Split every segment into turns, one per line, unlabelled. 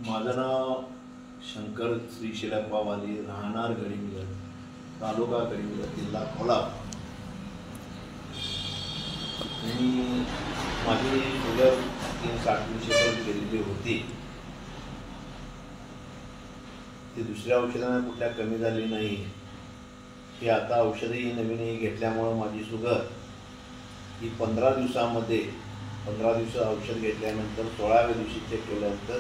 माझं नाव शंकर श्री शिलाप्पा वाली, राहणार गडिंगलज, तालुका गडिंगलज, जिल्हा कोल्हापूर. आणि माझी शुगर 360 गेलेली होती. ती दुसऱ्या औषधाने कुठल्या कमी झाली नाही. ही आता औषधही नवीन घेतल्यामुळं माझी शुगर ही 15 दिवसामध्ये 15 दिवस औषध घेतल्यानंतर 16व्या दिवशी चेक केल्यानंतर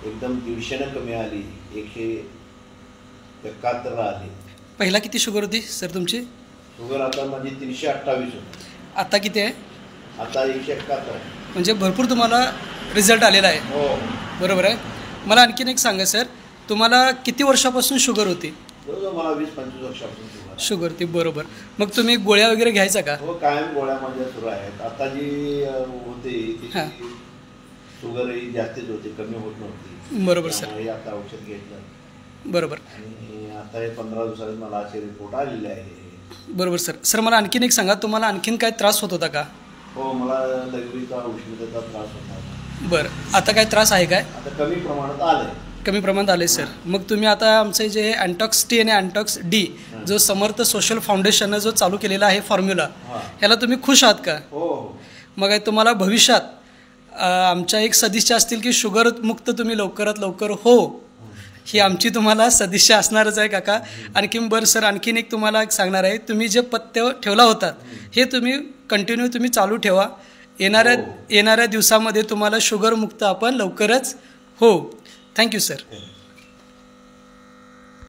एकदम 150 कमी आली, 171 आली.
पहिला किती शुगर होती सर तुमची?
शुगर आता माझी 328 होती.
आता किती आहे?
आता 171 आहे.
म्हणजे भरपूर तुम्हाला रिझल्ट आलेला आहे.
हो
बरोबर आहे. मला आणखीन एक सांगा सर, तुम्हाला किती वर्षापासून शुगर होती?
बरोबर, मला 20-25 वर्षापासून
शुगर ती. बरोबर. मग तुम्ही गोळ्या वगैरे घ्यायचा का?
हो, कायम गोळ्या माझ्या सुरू आहेत. आता जी होती शुगरही जास्तीच होती, कमी होत नव्हती.
बरोबर सर.
आता औषध घेतलं.
बरोबर.
आणि आता हे 15 दिवसात मला असे रिपोर्ट आलेले आहे.
बरोबर सर. सर मला आणखीन एक सांगा, तुम्हाला आणखीन काय त्रास होत होता का?
हो, मला लघवीचा उष्णतेचा त्रास होता.
बरं, आता काय त्रास आहे काय?
आता कमी प्रमाणात आलंय.
कमी प्रमाणात आले सर. मग तुम्ही आता आमचे जे अँटॉक्स टी आणि अँटॉक्स डी जो समर्थ सोशल फाउंडेशननं जो चालू केलेला आहे फॉर्म्युला, ह्याला तुम्ही खुश आहात का?
हो.
मग तुम्हाला भविष्यात आमच्या एक सदिच्छा असतील की शुगर मुक्त तुम्ही लवकरात लवकर हो, ही आमची तुम्हाला सदिच्छा असणारच आहे काका. आणखीन बरं सर, आणखीन एक तुम्हाला सांगणार आहे, तुम्ही जे पथ्य ठेवला होतात हे तुम्ही कंटिन्यू तुम्ही चालू ठेवा. येणाऱ्या दिवसामध्ये तुम्हाला शुगर मुक्त आपण लवकरच हो. Thank you sir.